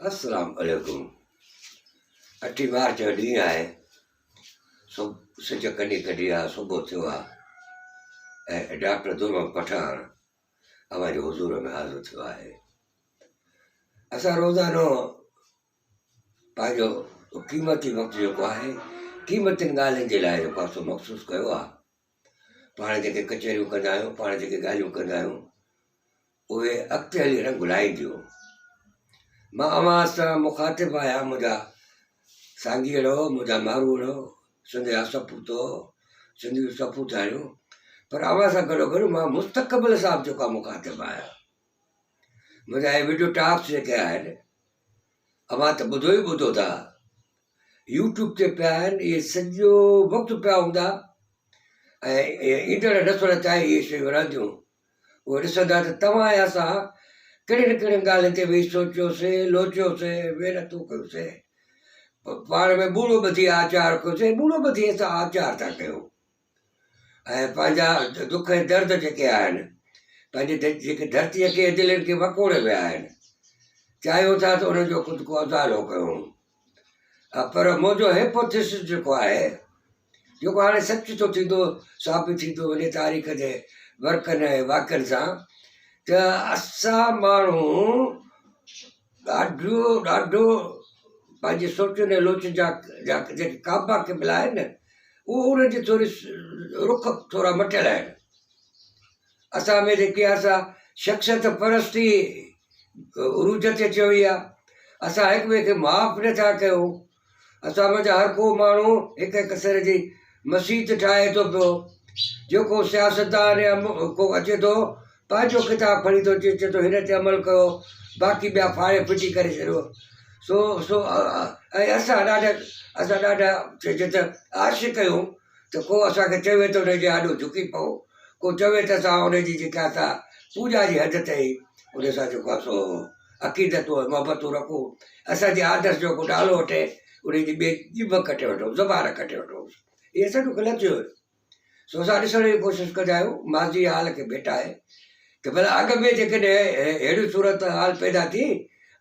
अस्सलाम वालेकुम। 8 मार्च जो ॾींहुं आहे। सिज कढी कढी आहे, सुबुह थियो आहे ऐं डॉक्टर दुर्गम पठाण अव्हांजे हुज़ूर में हाज़िर थियो आहे। असां रोज़ानो पंहिंजो क़ीमती वक़्तु जेको आहे क़ीमतियुनि ॻाल्हियुनि जे लाइ जेको आहे सो मख़सूसु कयो आहे। पाण जेके कचहरियूं कंदा आहियूं, पाण जेके ॻाल्हियूं कंदा आहियूं, उहे अॻिते हली न घुलाईंदियूं। मां अव्हां सां मुखातिब आहियां, मुंहिंजा साॻीअ मुंहिंजा मारूड़ सिंध जा सपूत सिंधी सपूत आहियूं, पर अव्हां सां गॾोगॾु मां मुस्तक़बिल सां बि जेको आहे मुखातिब आहियां। मुंहिंजा इहे वीडियो टॉक्स जेके आहिनि, अव्हां त ॿुधो ई ॿुधो था, यूट्यूब ते पिया आहिनि, इहे सॼो वक़्तु पिया हूंदा ऐं ईंदड़ नसुल ताईं इहे शयूं रहंदियूं। उहे ॾिसंदा त तव्हां ऐं असां कहिड़े न कहिड़े ॻाल्हियुनि ते वेही सोचियोसीं, लोचियोसीं, महिनतूं कयोसीं, पाण में ॿूड़ो ॿधी आचार कयोसीं, ॿूड़ो ॿधी असां आचार था कयूं ऐं पंहिंजा दुख ऐं दर्द जेके आहिनि, पंहिंजे जेके धरतीअ खे दिलनि खे वकोड़े विया आहिनि, चाहियूं था त उनजो ख़ुदि को अज़ालो कयूं। पर मुंहिंजो हिपोथेसिस जेको आहे, जेको हाणे सच थो थींदो, साबित थींदो वञे तारीख़ जे वर्कनि ऐं वाक्यनि सां, त असां माण्हू ॾाढो पंहिंजी सोचुनि ऐं लोचुनि जा जेके काबा क़िबला आहिनि न, उहो उनजी थोरी रुख थोरा मटियल आहिनि। असां में जेकी आहे असां शख़्सियत परस्ती उरूज ते अची वई आहे। असां हिक ॿिए खे माफ़ नथा कयूं। असां में हर को माण्हू हिक हिक सिर जी मसीत ठाहे थो पियो। जेको सियासतदान या को अचे थो, पंहिंजो किताब खणी थो अचे, चए थो हिन ते अमल कयो, बाक़ी ॿिया फाड़े फिटी करे छॾियो। ऐं असां ॾाढा चइजे त आशिक़ कयूं त को असांखे चवे थो हुनजे आॾो झुकी पओ, को चवे त असां हुनजी जेका असां पूॼा जी हद ताईं उन सां जेको आहे सो अक़ीदतूं ऐं मोहबतूं रखूं। असांजे आदर्श जो को नालो वठे उनजी ॿिए ॼिभ कटे वठूं, ज़बान कटे वठूं। इहे सभु ग़लति हुयो। सो असां ॾिसण जी कोशिशि कंदा आहियूं, माज़ी हाल खे भेटाए की भला अॻ में जेकॾहिं अहिड़ी सूरत हाल पैदा थी,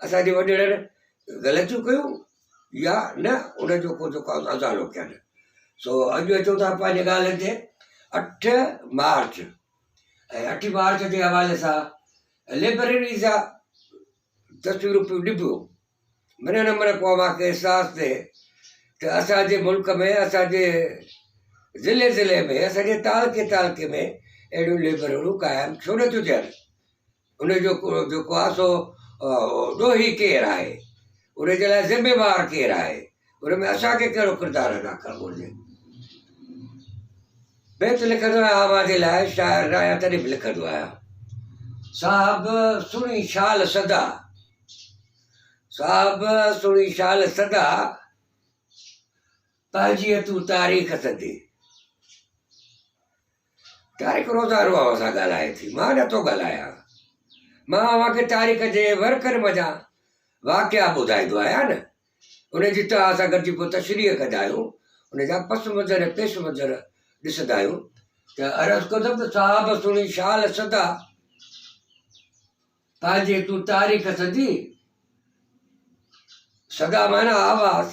असांजे वॾेरनि ग़लतियूं कयूं या न उनजो को जेको आहे अज़ालो कयनि। सो अॼु अचूं था पंहिंजे ॻाल्हियुनि ते। 8 मार्च ऐं 8 मार्च जे हवाले सां लाइब्रेरी जा तस्वीरूं पियूं ॾिबियूं। मन न मन को मूंखे अहसासु थिए त असांजे मुल्क में, असांजे ज़िले ज़िले में, असांजे तालुके में अहिड़ियूं लाइब्रेरियूं क़ाइमु छो नथियूं थियनि। उनजो जेको आहे सो ॾोही केरु आहे, उनजे लाइ ज़िम्मेवार केरु आहे, उन में असांखे कहिड़ो किरदारु अदा करणु घुरिजे। बेत लिखंदो आहियां अव्हां जे लाइ, शाइर न आहियां तॾहिं बि लिखंदो आहियां। साहब सुणी शाल सदा, साहब सुणी शाल सदा, पंहिंजी तूं तारीख़ सदी। तारीख़ रोज़ानो अव्हां सां ॻाल्हाए थी, मां नथो ॻाल्हायां। मां अव्हांखे तारीख़ जे वर्कनि वञा वाक़िया ॿुधाईंदो आहियां न, उनजी तव्हां सां गॾिजी पोइ तशरीह कंदा आहियूं, उनजा पस मंज़र ऐं पेश मंज़र ॾिसंदा आहियूं। त अर्ज़ु कंदुमि त साहब सुणी शाल सदा, पंहिंजी तूं तारीख़ सदी। सदा माना आवाज़,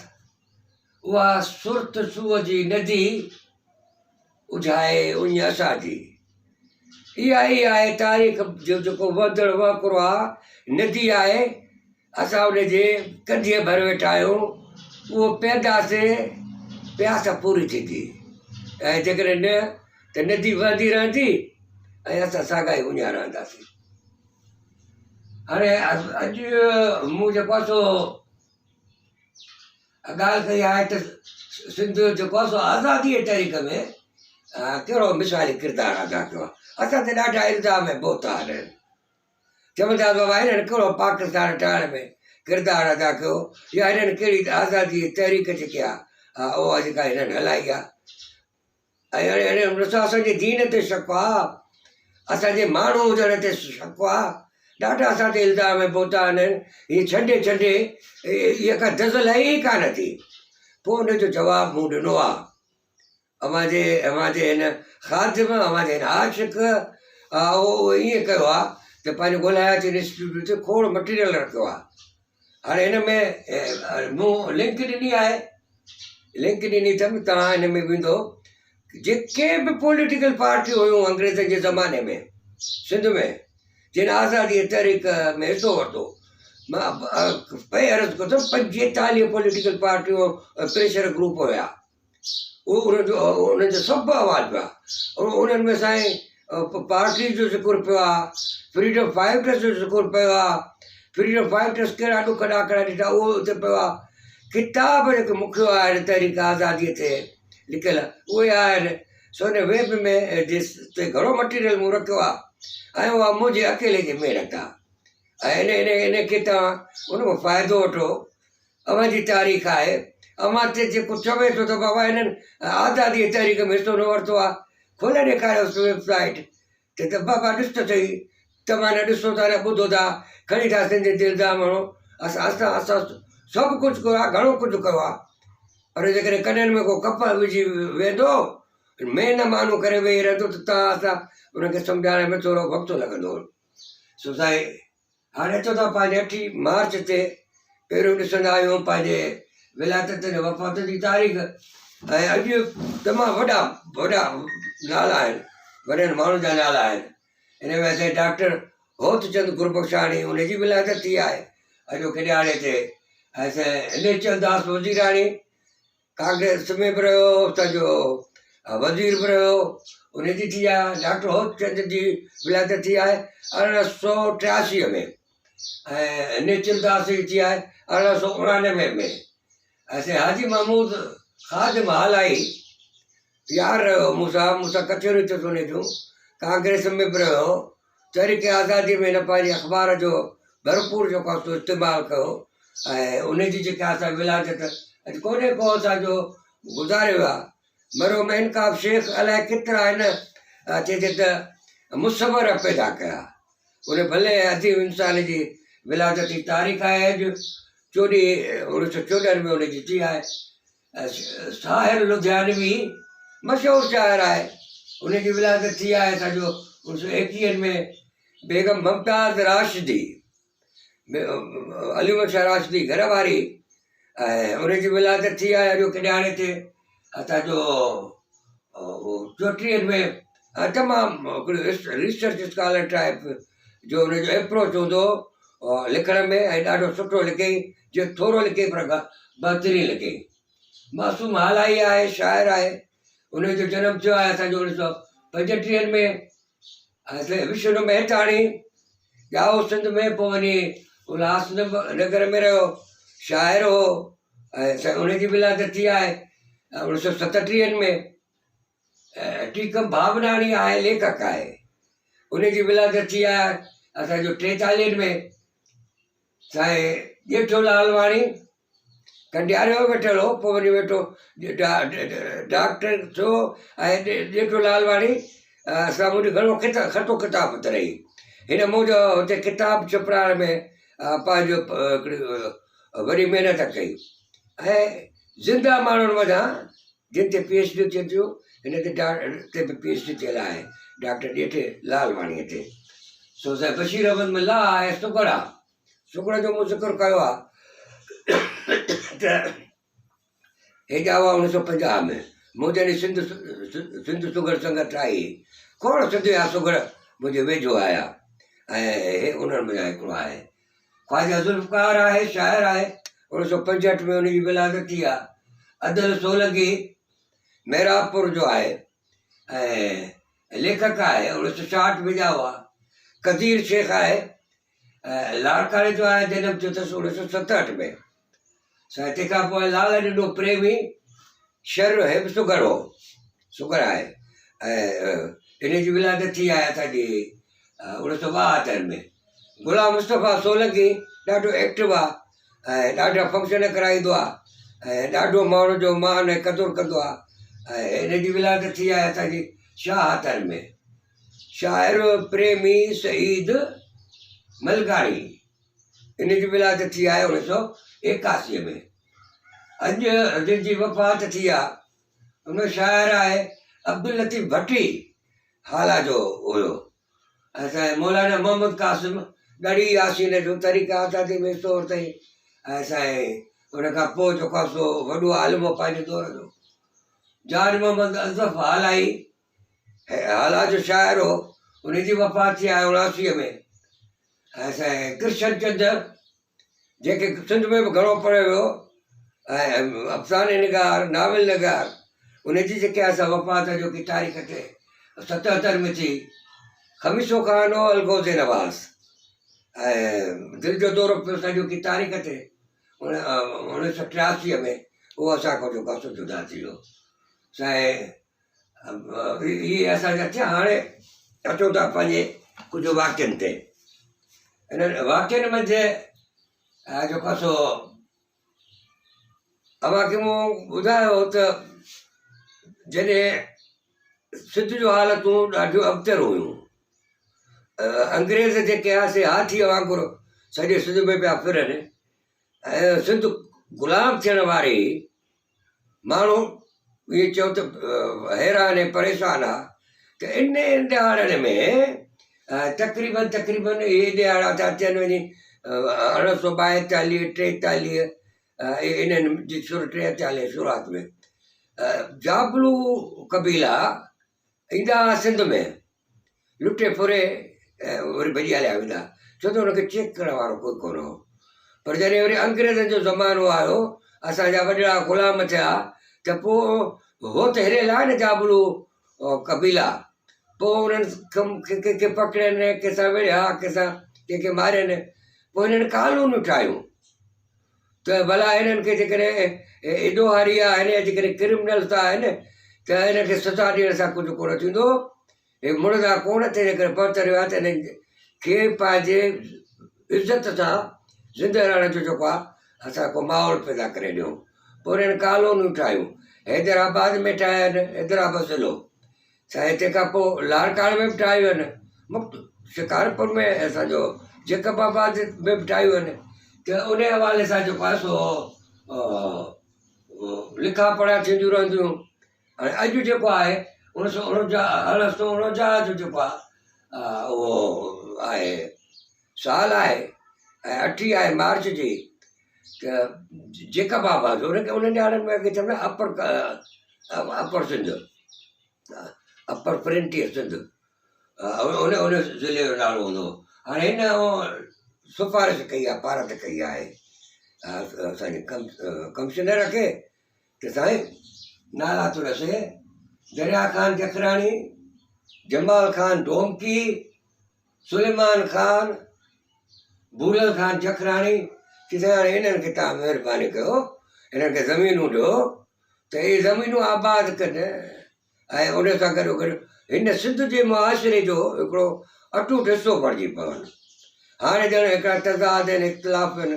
उहा सुर्त सूअ जी नदी उझाए उञ असांजी। इहा ई आहे तारीख़ जो जेको वधण वाकुरो आहे, नदी आहे। असां उनजे कंधीअ भर वेठा आहियूं, उहो पीअंदासीं, प्यास पूरी थींदी, ऐं जेकॾहिं न त नदी वहंदी रहंदी ऐं असां साॻा ई उञा रहंदासीं। हाणे अॼु मूं जेको आहे सो ॻाल्हि कई आहे त सिंध जेको आहे सो आज़ादीअ जी तारीख़ में कहिड़ो मिसाली किरदारु अदा कयो आहे। असां ते ॾाढा इल्ज़ाम ऐं बोतान आहिनि। चवंदा बाबा हिननि कहिड़ो पाकिस्तान ठहण में किरदारु अदा कयो, या हिननि कहिड़ी आज़ादी जी तहरीक जेकी आहे उहा जेका हिननि हलाई आहे। ऐं ॾिसो, असांजे दीन ते शक आहे, असांजे माण्हू हुजण ते शक आहे, ॾाढा असां ते इल्ज़ाम ऐं बोतान आहिनि। हीअ छॾे इहा का दज़ल आहे ई कान थी। पोइ हुनजो जवाबु मूं ॾिनो आहे। अव्हांजे हिन ख़ादिम, अव्हांजे हिन आशिक़, उहो ईअं कयो आहे त पंहिंजो ॻोल्हाए इंस्टीट्यूट ते खोड़ मटीरियल रखियो आहे। हाणे हिन में मूं लिंक ॾिनी आहे, लिंक ॾिनी अथमि, तव्हां हिन में वेंदो, जेके बि पॉलिटिकल पार्टियूं हुयूं अंग्रेज़नि जे ज़माने में सिंध में, जिन आज़ादी तहरीक में हिसो वरितो, मां पए अर्ज़ु कयो अथमि 45 पॉलिटिकल पार्टियूं प्रेशर ग्रुप हुया, उन्हनि जो सभु आवाज़ पिया, उन्हनि में साईं पार्टी जो ज़िक्र पियो आहे, फ्रीडम फाइटर्स जो ज़िक्र पियो आहे, फ्रीडम फाइटर्स कहिड़ा ॾुख ॾाकड़ा ॾिठा उहो उते पियो आहे, किताब जेके मुखियो आहिनि तहरीक आज़ादीअ ते लिखियल उहे आहिनि। सो हिन वेब में ते घणो मटीरियल मूं रखियो आहे ऐं उहा मुंहिंजे अकेले जी महिनत आहे ऐं इनखे तव्हां उनमें फ़ाइदो वठो। अव्हां जी तारीख़ आहे, अव्हां ते जेको चवे थो त बाबा हिननि आज़ादीअ तहरीक में हिसो न वरितो आहे, खोले ॾेखारियोसि वेबसाइट त बाबा ॾिस त सही, तव्हां न ॾिसो था न ॿुधो था, खणी था सिंध ते इल्ज़ाम हणो, असां सभु कुझु कयो आहे, घणो कुझु कयो आहे, पर जेकॾहिं कननि में को कप विझी वेंदो, मेन माण्हू करे वेही रहंदो त असां उनखे सम्झाइण में थोरो वक़्तु लॻंदो। सो साईं हाणे अचो था पंहिंजे 8 मार्च ते पहिरियों ॾिसंदा आहियूं पंहिंजे विलायत ते वफ़ात जी तारीख़, ऐं अॼु तमामु वॾा वॾा नाला आहिनि, वॾनि माण्हुनि जा नाला आहिनि। हिन में असांजे डॉक्टर होतचंद गुरबख्शाणी उनजी विलायत थी आहे अॼोके ॾियारे ते, ऐं असांजे नेचर दास वज़ीराणी कांग्रेस में बि रहियो, असांजो वज़ीर बि रहियो, उनजी थी आहे। डॉक्टर होतचंद जी विलायत थी आहे 1883 में, ऐं नेचर दास जी थी आहे 1899 में। ऐं हाजी महमूद ख़ादिम हालाई यार रहियो मूंसां कचहरियूं थियूं उन जूं, कांग्रेस में बि रहियो, तहरीक आज़ादी में हिन पंहिंजे अख़बार जो भरपूर जेको आहे इस्तेमालु कयो, ऐं उनजी जेका असां विलायत अॼु कोन्हे को असांजो गुज़ारियो आहे। मरहूम इनकाब शेख अलाए केतिरा आहिनि चइजे त मुसवर पैदा कया, उन भले अजीब इंसान जी विलायत जी तारीख़ आहे अॼु 1914 में उनजी थी आहे। साहिर लुधियानवी मशहूरु शाइर आहे, उनजी विलायत थी आहे असांजो 1921 में। बेगम मुमताज़ राशिदी, अलीम शाह राशिदी घरवारी, ऐं उनजी विलायत थी आहे अॼोके ॾियारे ते असांजो 34 में। तमामु हिकिड़ो रिसर्च स्कॉलर टाइप जो हुनजो एप्रोच हूंदो लिखण में, ऐं ॾाढो सुठो लिखई, जो थोरो लिखे पर बहितरीनु लिखे। मासूम हालाई आहे, शाइर आहे, उनजो जनमु थियो आहे असांजो 1935 में। ऐं विष्णु मेहताणी ॼाओ सिंध में, पोइ वञी उल्हासनगर में रहियो, शाइर हो, ऐं उनजी विलायत थी आहे 1937 में। टीकम भावनाणी आहे, लेखक आहे, उनजी विलायत थी आहे असांजो 43 में। साईं ॼेठो लालवाणी कंडियारे वेठल हो, पोइ वञी वेठो डॉक्टर थियो, ऐं ॼेठो लालवाणी साम्हूं घणो खटो किताबु तरई, हिन मुंहिंजो हुते किताबु छपराइण में पंहिंजो वॾी महिनत कई। ऐं ज़िंदा माण्हुनि वञा जिन ते PhD थियनि थियूं, हिन ते बि PhD थियल आहे डॉक्टर ॼेठे लालवाणीअ ते। सो साईं बशीर अहमद मिल्ला आहे, सुगड़ा जो मूं ज़िक्र कयो आहे त हे ॼावा 1950 में मूं जॾहिं सिंध सुगर संगत ठाही, खोड़ सिंध जा सुगर मुंहिंजे वेझो आया, ऐं हे उन्हनि में हिकिड़ो आहे। ख़्वाजा ज़ुल्फ़कार आहे, शाइर आहे, 1965 में उनजी विलायत थी आहे। अदल सोलंकी मेरापुर जो आहे, ऐं लेखक आहे, 1966 में ॼावा। कदीर शेख आहे, लाड़काणे जो आहे, जनमु थियो अथसि 1967 में। साईं तंहिंखां पोइ लाल ॾिनो प्रेमी शर हेब सुगर हो, सुगर आहे, ऐं हिनजी विलायत थी आहे असांजी 1972 में। गुलाम मुस्तफ़ा सोलंकी ॾाढो एक्टिव आहे, ऐं ॾाढा फंक्शन कराईंदो आहे, ऐं ॾाढो माण्हू जो मान ऐं क़दुरु कंदो आहे, ऐं हिनजी विलायत थी आहे असांजी 76 में। शाइर प्रेमी सईद मलगाणी, हिनजी विलायत थी आहे 1981 में। अॼु जिनजी वफ़ात थी आहे हुन शाइर आहे अब्दुल लतीफ़ भट्टी, हाला जो हुयो। असांजे मौलाना मोहम्मद कासिम ॻड़ी यासीन जो तरीक़ा आज़ादी में हिसो वरितई, ऐं साईं उन खां पोइ जेको आहे सो वॾो आलिमो पंहिंजे दौर जो जान मोहम्मद अज़फ हालाई हाला जो शाइर हो, उनजी वफ़ात थी आहे 79 में। ऐं साईं कृष्ण चंद जेके सिंध में बि घणो पढ़ियो वियो ऐं अफ़साने निगार नाविल निगार, उनजी जेके असां वफ़ात जो की तारीख़ ते 77 में थी। खमीसो ख़ान हो अलगोज़े नवाज़ ऐं दिलि जो दौरो पियो सॼो की तारीख़ ते 1983 में उहो असांखां जेको आहे सो जुदा थी वियो। साईं इहे असांजा थिया। हाणे अचूं था पंहिंजे कुझु वाक्यनि ते। इन्हनि वाक्यनि मंझि जेको आहे सो तव्हांखे मूं ॿुधायो त जॾहिं सिंध जूं हालतूं ॾाढियूं अबतर हुयूं, अंग्रेज़ जेके आहे हाथीअ वांगुरु सॼे सिंध में पिया फिरनि ऐं सिंध ग़ुलाम थियण वारी माण्हू इहे चओ त हैरान ऐं परेशान आहे त इन ॾियारनि में तक़रीबन इहे ॾियारा था थियनि वञी 1942 43 इन्हनि जी 43 शुरूआत में जाबलू कबीला ईंदा हुआ सिंध में लुटे फुरे वरी भॼी हलिया वेंदा, छो त हुनखे चेक करण वारो कोई कोन हो। पर जॾहिं वरी अंग्रेज़नि जो ज़मानो आयो, असांजा वॾड़ा ग़ुलाम थिया, त पोइ हो त हिरियल आहे न जाबलू कबीला, पोइ उन्हनि कंहिंखे पकड़नि, कंहिंसां विढ़िया, कंहिंसां कंहिंखे मारियनि। पोइ हिननि कानून ठाहियूं त भला हिननि खे जेकॾहिं इदोहारी आहे, हिन जा जेकॾहिं क्रिमिनल्स आहिनि त हिनखे सज़ा ॾियण सां कुझु कोन थींदो, हे मुड़दा कोन थिए जेकॾहिं पहुतरियो आहे त हिननि खे पंहिंजे इज़त सां ज़िंदह रहण जो जेको आहे असां को माहौल पैदा करे ॾियूं। पोइ हिननि कानून ठाहियूं, हैदराबाद में ठाहिया आहिनि हैदराबाद ज़िलो, साईं तंहिंखां पोइ लाड़काणे में बि ठाहियूं आहिनि, शिकारपुर में असांजो जेकबाबाद में बि ठाहियूं आहिनि। त उन हवाले सां जेको आहे सो लिखा पढ़ा थींदियूं रहंदियूं। हाणे अॼु जेको आहे 1949 जो जेको आहे उहो आहे साल आहे ऐं 8 आहे मार्च जी, त जेकबाबाद उनखे उन ॾियारनि में अॻे चवंदा upper Sindh, upper frontier Sindh, उन ज़िले जो नालो हूंदो। हाणे हिन सिफारिश कई आहे, पारत कई आहे असांजे कमिशनर खे त साईं नाला थो ॾसे दरिया ख़ान जखराणी, जमाल ख़ान डोमकी, सुलेमान ख़ान, भूलल ख़ान जखराणी, की साईं हाणे हिननि खे तव्हां महिरबानी कयो, हिननि खे ज़मीनूं ॾियो त इहे ज़मीनूं आबाद कनि ऐं उन सां गॾोगॾु हिन सिंध जे मुआशिरे जो हिकिड़ो अटूट हिसो बणिजी पवनि। हाणे ॼण हिकिड़ा तज़ाद आहिनि, इख़्तिलाफ़ आहिनि,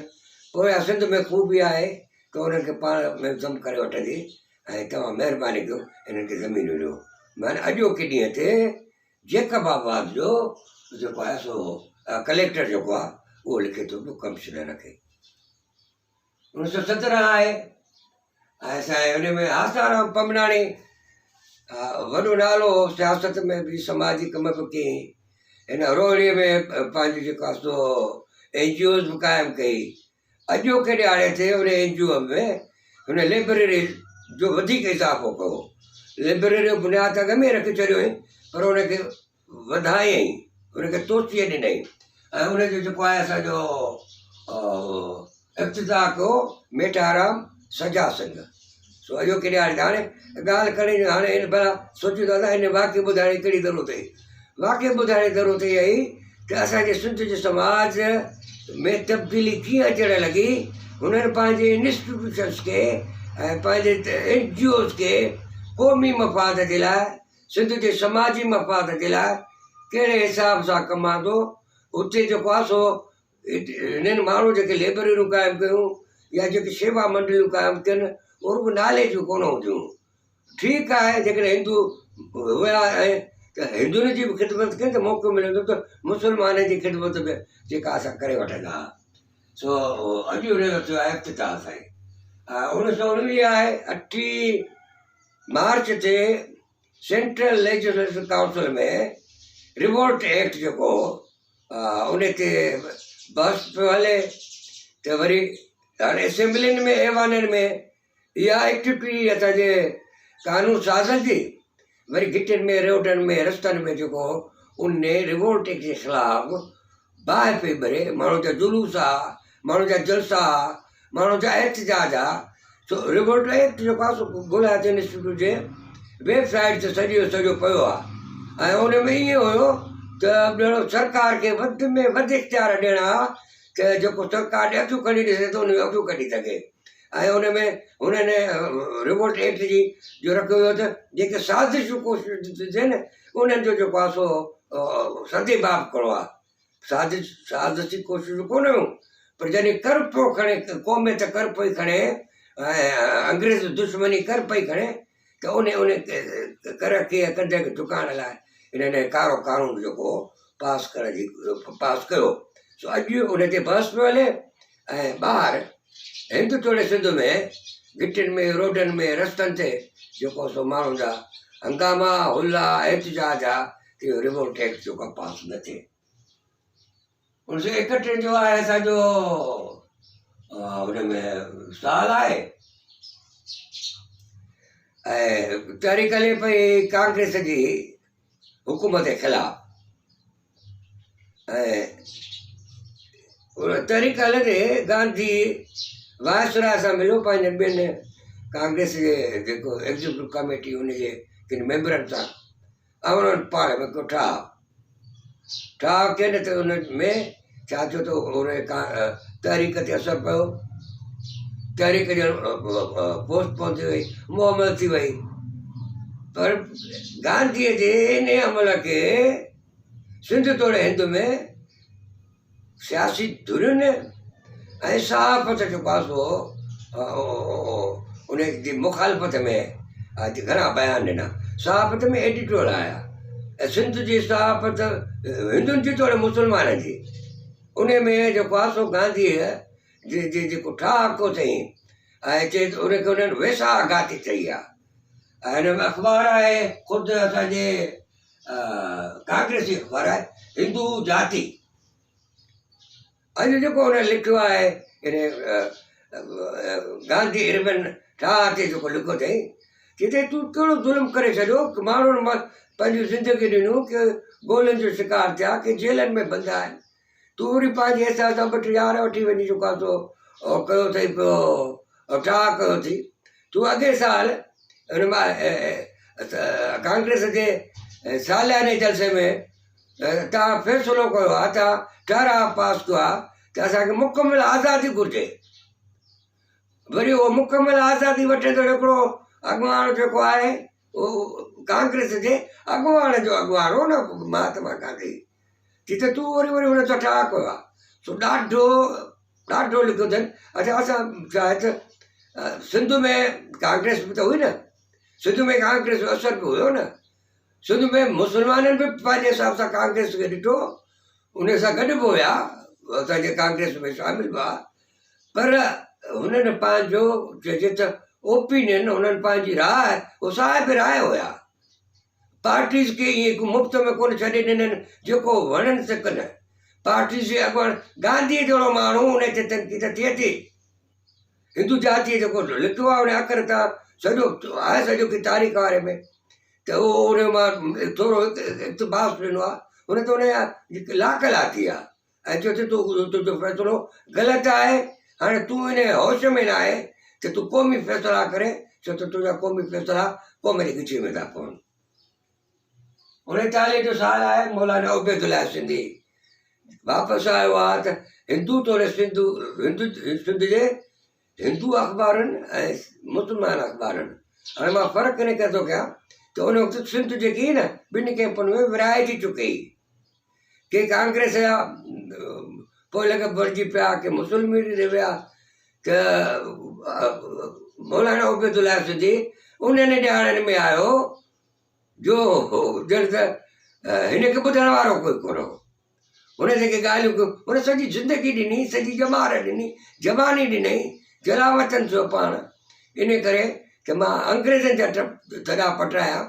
पोइ सिंध में ख़ूबी आहे त उन्हनि खे पाण में दम करे वठंदी ऐं तव्हां महिरबानी कयो हिननि खे ज़मीनूं ॾियो। माना अॼोके ॾींहं ते जेकबाबाद जो जेको आहे सो कलेक्टर जेको आहे उहो लिखे थो पियो कमिशनर खे। 1917 आहे ऐं साईं हुन में आसाराम पमनाणी वॾो नालो सियासत में बि समाजी कम बि कयईं। हिन रोहड़ीअ में पंहिंजी जेको आहे सो NGOs बि क़ाइमु कई। अॼोके ॾियारे ते हुन NGO में हुन लाइब्रेरी जो वधीक इज़ाफ़ो कयो। लाइब्रेरी जो बुनियादु अॻ में रखी छॾियो हुई, पर हुनखे वधायईं, हुनखे तोसीअ ॾिनई ऐं हुनजो जेको आहे असांजो इफ़्तिताह कयो मेटाराम सजा सिंह। सो अॼोके ॾियारे ते हाणे ॻाल्हि करे हाणे हिन भला सोचियो दादा हिन वाक़ई ॿुधाइण जी कहिड़ी ज़रूरत हुई। वाक़ई ॿुधाइण जी ज़रूरत इहा ई त असांजे सिंध जे समाज में तब्दीली कीअं अचणु लॻी। हुननि पंहिंजे इंस्टीट्यूशन्स खे ऐं पंहिंजे NGOs खे क़ौमी मफ़ाद जे लाइ, सिंध जे समाजी मफ़ाद जे लाइ कहिड़े हिसाब सां कमांदो, उते जेको आहे सो हिननि माण्हू जेके लाइब्रेरियूं क़ाइमु कयूं या जेके शेवा मंडलियूं क़ाइमु कनि उहे रुॻो नाले जूं कोन हूंदियूं। ठीकु आहे जेकॾहिं हिंदू हुया ऐं त हिंदुनि जी बि ख़िदमत कनि त मौक़ो मिलंदो त मुस्लमान जी ख़िदमत बि जेका असां करे वठंदा। सो अॼु हुनजो थियो आहे इफ़्तिताह साईं। 1919 आहे 8 मार्च ते सेंट्रल लेजिस्लेटिव काउंसिल में रिवोल्ट एक्ट जेको उन ते बहस पियो हले त वरी हाणे असेंबलियुनि में ऐवाननि में इहा एक्टिविटी असांजे कानून साज़नि जी, वरी गिटियुनि में रोडनि में रस्तनि में जेको उन रिवोल्ट जे ख़िलाफ़ बाहि पई भरे, माण्हुनि जा जुलूस आहे, माण्हुनि जा जलसा आहे, माण्हुनि जा एहतजाज आहे। सो रिवोल्ट एक्ट जेको आहे सो गुलायत इंस्टीट्यूट जे वेबसाइट ते सॼो पियो आहे। ऐं उन में ईअं हुयो त ॼणो सरकार खे वधि में वधि इख़्तियार ॾियणा कि जेको सरकार अखियूं कढी ॾिसे थो उन जूं अखियूं कढी सघे। ऐं उन में हुननि रिवोल्ट एक्ट जी जो रखियो हुयो त जेके साज़िशूं कोशिशि थियनि उन्हनि जो जेको आहे सो सदेबाब करिणो आहे। साज़िशी कोशिशूं कोन हुयूं, पर जॾहिं कर पियो खणे क़ौमियत कर पई खणे ऐं अंग्रेज़ दुश्मनी कर पई खणे त उन कर खे कंधे खे झुकाइण लाइ हिननि कारो कानून जेको पास कयो। सो अॼु उन ते बहस पियो हले। ऐं ॿाहिरि हिंद तोड़े सिंध में गिटियुनि में रोडनि में रस्तनि ते जेको सो माण्हुनि जा हंगामा हुला एहतजाज आहे कि रिवोल्ट एक्ट जेको आहे पास न थिए। 1931 जो आहे असांजो हुन में साल आहे ऐं तहरीक हले पई कांग्रेस जी हुकूमत जे ख़िलाफ़। ऐं तहरीक हलंदे गांधी वायसराय सां मिलियो पंहिंजनि ॿियनि कांग्रेस जे जेको एग्जीक्यूटिव कमेटी उनजे किन मेंबरनि सां, ऐं उन्हनि पाण में को ठाह कयनि त उन में छा थियो त उन तहरीक ते असरु पियो, तहरीक ॼण पोस्टपोन थी वई, मुअमल थी वई। पर गांधीअ जे इन अमल खे सिंध तोड़े हिंद में सियासी धुरियुनि ऐं सहाफ़त जेको आहे सो उन जी मुखालफ़त में घणा बयान ॾिना। सहाफ़त में एडिटोरियल आया ऐं सिंध जी सहाफ़त हिंदुनि जी तोड़े मुस्लमाननि जी, उन में जेको आहे सो गांधीअ जे जेको ठाह को अथई ऐं चए उनखे उन्हनि वेसा घाती चई आहे। ऐं हिन में अख़बार आहे ख़ुदि असांजे कांग्रेस जी अख़बार आहे हिंदू जाति। अॼु जेको हुन लिखियो आहे इन गांधी इरविन ठाह ते जेको लिखियो अथई जिते तूं कहिड़ो ज़ुल्म करे छॾियो कि माण्हुनि मां पंहिंजी ज़िंदगी ॾिनियूं कि ॻोल्हनि जो शिकार थिया कि जेलनि में बंदि आहिनि, तूं वरी पंहिंजे हिसाब सां 2 यार वठी वञी जेको आहे सो कयो अथई पियो ठाह कयो अथई। तूं अॻे साल हुन मां कांग्रेस जे सालियाने जलसे में तव्हां फ़ैसिलो कयो आहे, तव्हां ठाराह पास कयो आहे त असांखे मुकमल आज़ादी घुरिजे। वरी उहो मुकमल आज़ादी वठंदड़ हिकिड़ो अॻुवाण जेको आहे उहो कांग्रेस जे अॻुवाण जो अॻुवाण हो न महात्मा गांधी, जिते तूं वरी हुन सां ठाह कयो आहे। सो ॾाढो लिखियो अथनि। अच्छा असां छा आहे त सिंध में कांग्रेस बि त हुई न, सिंध में कांग्रेस जो असर बि हुयो न, सिंध में मुस्लमाननि बि पंहिंजे हिसाब सां कांग्रेस खे ॾिठो, उन सां गॾु बि हुया, असांजे कांग्रेस में शामिल हुआ। पर हुननि पंहिंजो चइजे त ओपिनियन, हुननि पंहिंजी राय, उहो साहिब राय हुया। पार्टीज़ खे ईअं मुफ़्त में कोन छॾे ॾिननि जेको वणनि सघनि। पार्टीज़ जे अॻुवाण गांधीअ जहिड़ो माण्हू उन ते तनक़ीद थिए थी। हिंदू जातीअ जेको लिखियो आहे उन अखर तां सॼो आहे सॼो की तारीख़ वारे में त उहो उन मां थोरो इक़्तिबास ॾिनो आहे। हुन त उनजा लाख लाथी आहे ऐं चयो त तुंहिंजो फ़ैसिलो ग़लति आहे। हाणे तूं इन होश में न आहे त तूं क़ौमी फ़ैसिला करे, छो त तुंहिंजा क़ौमी फ़ैसिला क़ौम जी ॻिची में था पवनि। 39 जो साल आहे, मौलाना उबैदुल्लाह सिंधी वापसि आयो आहे त हिंदू तोड़े सिंध जे हिंदू अख़बारनि ऐं मुस्लमान अख़बारनि। हाणे मां फ़र्क़ु इन करे थो कयां त उन वक़्तु सिंध जेकी हुई न ॿिनि कैंपनि में विराइजी चुकी, के कांग्रेस जा पोइ लॻे भरिजी पिया, के मुस्लिम रही विया। त मौलाना उबैदुल्लाह सिंधी उन्हनि ॼाणनि में आयो जो ॼण त हिनखे ॿुधण वारो कोई कोन हो। हुन जेके ॻाल्हियूं कयूं, हुन सॼी ज़िंदगी ॾिनी, सॼी जमार ॾिनी, जवानी ॾिनई, जलावतन थियो पाण। इन करे त मां अंग्रेज़नि जा दॾा पटाया,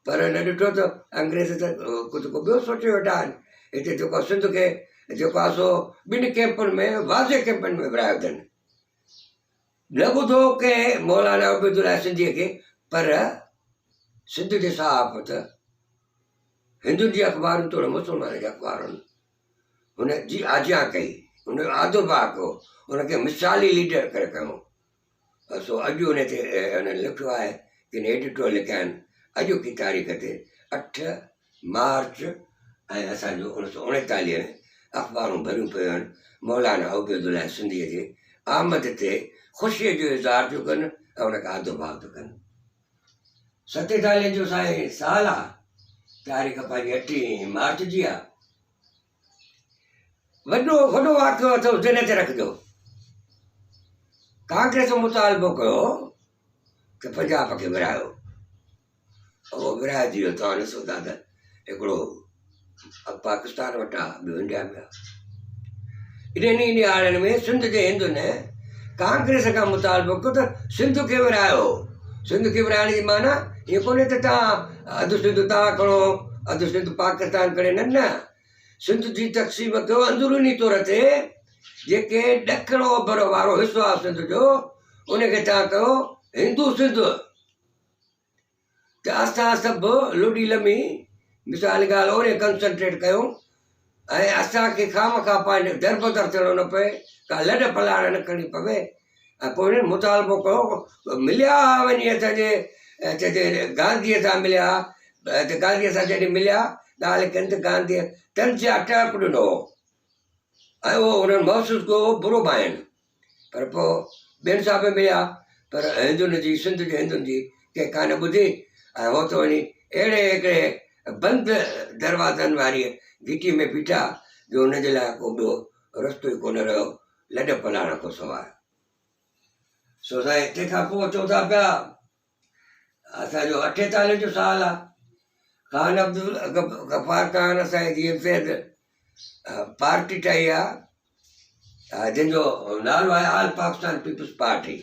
पर न ॾिठो त अंग्रेज़ त कुझु को ॿियो सोचे वेठा आहिनि। हिते जेको सिंध खे जेको आहे सो ॿिनि कैंपनि में वाज़े कैंपनि में विरायो अथनि। न ॿुधो कंहिं मौलाना उबैदुल्ला सिंधीअ खे, पर सिंध जे सहाफ़त हिंदुनि जी अख़बारुनि तोड़ मुस्लमान जे अख़बारुनि हुन जी आज्ञा कई, हुन जो आदो भाउ कयो, हुनखे मिसाली लीडर करे कयो। सो अॼु हुन ते हुन लिखियो आहे कि एडिटोरियल लिखिया आहिनि अॼु की तारीख़ ते 8 मार्च ऐं असांजो 1939 में अख़बारूं भरियूं पियूं आहिनि मौलाना उबैदुल्ला सिंधीअ जे आमद ते ख़ुशीअ जो इज़हार थियूं कनि ऐं हुनखे आदो भाव थियूं कनि। 47 जो साईं साल आहे, तारीख़ पंहिंजी 8 मार्च जी आहे। वॾो वाक़ियो अथव दिल ते रखिजो। कांग्रेस मुतालबो कयो कि पंजाब खे विरायो, उहो विराइजी वियो। तव्हां ॾिसो था त हिकिड़ो पाकिस्तान वटि आहे, ॿियो इंडिया में आहे। इन्हनि ॾियारनि में सिंध जे हिंदुनि कांग्रेस खां मुतालबो कयो त सिंध खे विरायो। सिंध खे विराइण जी माना ईअं कोन्हे त तव्हां अधु सिंध तव्हां खणो अधु सिंध पाकिस्तान करे, न न, सिंध जी तक़सीम कयो अंदरूनी तौर ते। जेके ॾखिण ओभर वारो हिसो आहे सिंध जो, उनखे तव्हां कयो हिंदू सिंध। त असां सभु लुॾी लमी मिसाल ॻाल्हि ओड़े कंसंट्रेट कयूं ऐं असांखे खामखा पंहिंजे दर बदर थियणो न पए, का लॾ पलाण न करणी पवे। ऐं पोइ हिननि मुतालबो कयो, मिलिया वञी असांजे चइजे गांधीअ सां मिलिया, त गांधीअ सां जॾहिं मिलिया ॻाल्हि कनि त गांधीअ तंज़ टप ॾिनो ऐं उहो हुननि महसूसु कयो बुरो आहिनि। पर पोइ ॿियनि सां बि मिलिया, पर हिंदुनि जी सिंध जे हिंदुनि जी कंहिं कान ॿुधी ऐं हो त वञी अहिड़े हिकिड़े बंदि दरवाज़नि वारी घिटी में बीठा जो हुनजे लाइ को ॿियो रस्तो ई कोन रहियो लॾ पलाण खां सवाइ। सो साईं तंहिंखां पोइ चऊं था पिया असांजो 48 जो साल आहे। ख़ान अब्दुल गफ़ार ख़ान असांजे जीअं फैद पार्टी ठाही आहे जंहिंजो नालो आहे ऑल पाकिस्तान पीपुल्स पार्टी।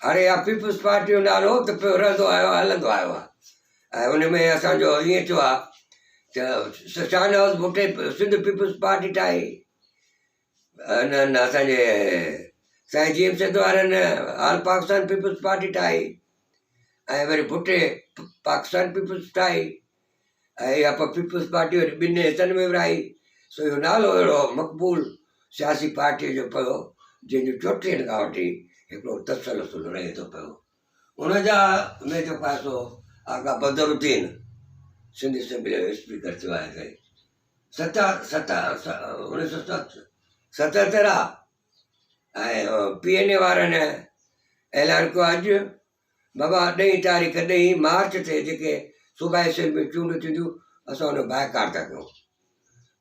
हाणे इहा पीपुल्स पार्टी जो नालो त पियो रहंदो आयो आहे, हलंदो आयो आहे। ऐं उन में असांजो ईअं थियो आहे त शाहनवाज़ भुट्टे सिंध पीपुल्स पार्टी ठाही, हिननि असांजे साईं जी एम सिंध वारनि ऑल पाकिस्तान पीपुल्स पार्टी ठाही, ऐं वरी भुट्टे पाकिस्तान पीपुल्स ठाही, ऐं इहा पीपुल्स पार्टी वरी ॿिनि हिसनि में विराही। सो इहो नालो अहिड़ो मक़बूल सियासी पार्टीअ जो पियो जंहिंजो 34 खां वठी हिकिड़ो तसलसुल रहे थो पियो। हुनजा में जेको आहे सो आका बदरुद्दीन सिंधी असेंबली जो स्पीकर थियो आहे साईं। 1977 आहे। ऐं PNA वारनि ऐलान कयो अॼु बाबा 10 तारीख़ 10 मार्च ते जेके सूबाई असेंबली चूंडूं थींदियूं असां हुन बाइकाट था कयूं,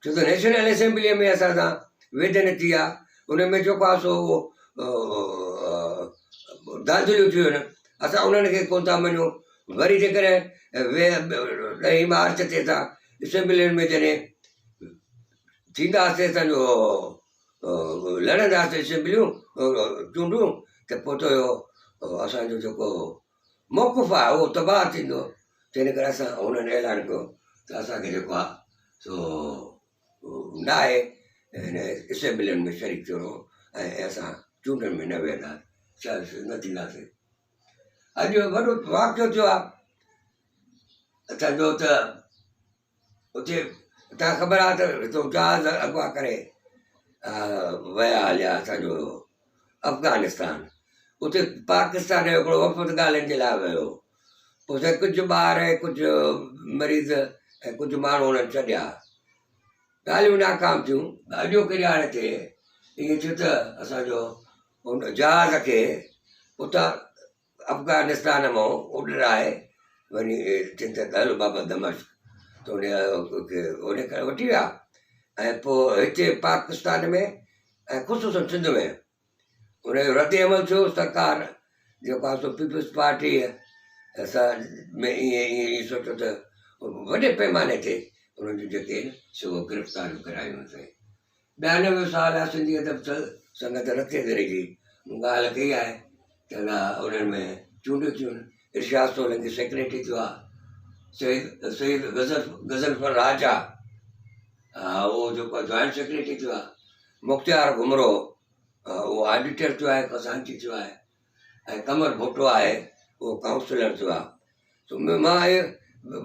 छो त नेशनल असेंबलीअ में असां सां वेदन थी आहे, उन में जेको आहे सो दांधलियूं थियूं आहिनि, असां उन्हनि खे कोन था मञूं। वरी जेकॾहिं 10 मार्च ते असां असेंबलियुनि में जॾहिं थींदासीं असांजो लड़ंदासीं असेंबलियूं चूंडूं, त पोइ त इहो असांजो जेको मौक़ुफ़ु आहे उहो तबाह थींदो। तंहिं करे असां हुननि ऐलान कयो त असांखे जेको आहे सो न आहे हिन असेंबलियुनि में शरीक थियणो ऐं असां चूंडनि में न वेंदासीं, न थींदासीं। अॼु वॾो वाक़ियो थियो आहे असांजो त उते तव्हां ख़बर आहे त हितां जहाज़ अॻुवा करे विया हलिया असांजो अफ़गानिस्तान। उते पाकिस्तान जो हिकिड़ो वफ़द ॻाल्हियुनि जे लाइ वियो। पोइ साईं कुझु ॿार ऐं कुझु मरीज़ ऐं कुझु माण्हू हुननि छॾिया, ॻाल्हियूं नाकाम थियूं। अॼोके ॾियारे ते ईअं थियो त असांजो हुन जहाज़ खे उतां अफ़गानिस्तान मां उॾाए वञी चइनि था हल बाबा दमश्क, त उन करे वठी विया। ऐं पोइ हिते पाकिस्तान में ऐं ख़ुशूसन सिंध में हुनजो रद्द अमल थियो। सरकार जेको आहे सो पीपुल्स पार्टी असां में ईअं सोचियो त वॾे पैमाने ते उन्हनि जूं जेके सो गिरफ़्तारियूं करायूं अथई। 92 साल आहे सिंधी अदब संगत रखे करे जी ॻाल्हि कई आहे त उन्हनि में चूंडियूं थियूं। इर्शाद सोलंकी सेक्रेटरी थियो आहे, सईद गज़लफर राजा उहो जेको जॉइंट सेक्रेटरी थियो आहे, मुख़्तियार घुमरो उहो ऑडिटर थियो आहे, खज़ांची थियो आहे, ऐं कमर भुट्टो आहे उहो काउंसलर थियो आहे। तो मां इहो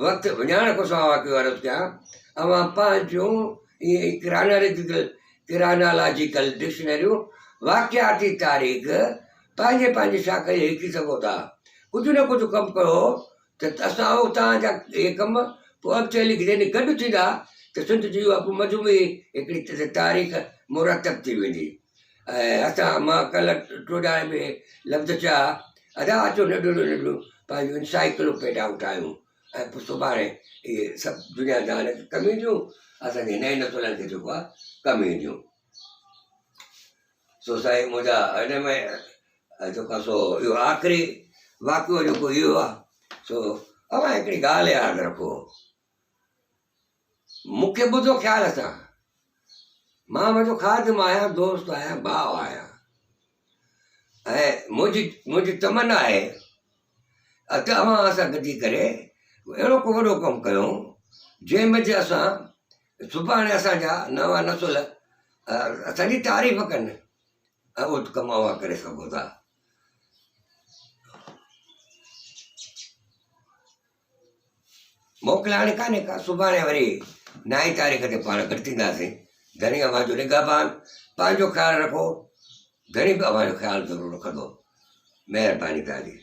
वक़्तु विञाइण खां सवाइ वाक़ियो अर्ज़ु कयां, अवां पंहिंजूं इहे किरानालॉजिकल डिक्शनरियूं वाक़ियाती तारीख़ पंहिंजे पंहिंजे शाखे लिखी सघो था। कुझु न कुझु कमु कयो त असां तव्हांजा इहे कम पोइ अॻिते लिखी जॾहिं गॾु थींदा त सिंध जी उहा पोइ मजमूई हिकिड़ी तारीख़ मुरतब थी वेंदी। ऐं असां मां कल्ह टोॾाणे में लफ़्ज़ चया, अदा अचो नंढियूं नंढियूं पंहिंजूं इंसाइक्लोपीडिया ठाहियूं ऐं पोइ सुभाणे इहे सभु दुनियादार खे कमु ईंदियूं, असांजे नए नसुलनि खे जेको आहे कमु ईंदियूं। सो साईं मुंहिंजा हिन में जेको आहे सो इहो आख़िरी वाक़ियो जेको इहो आहे, सो अवां हिकिड़ी ॻाल्हि यादि रखो, मूंखे ॿुधो ख़्याल सां, मां मुंहिंजो ख़ादिम आहियां, दोस्त आहियां, भाउ आहियां, ऐं मुंहिंजी तमन्ना आहे त अवां असां गॾिजी करे अहिड़ो को वॾो कमु कयूं जंहिंमें जे असां सुभाणे असांजा नवां नसुल असांजी तारीफ़ कनि, ऐं उहो कमु अवां करे सघो था। मोकिलाइणी कान्हे का, सुभाणे वरी 9 तारीख़ ते पाण गॾु थींदासीं। घणी अवां जो निगाहबान, पंहिंजो ख़्यालु रखो, घणी बि अवां जो ख़्यालु ज़रूरु रखंदो। महिरबानी तव्हांजी।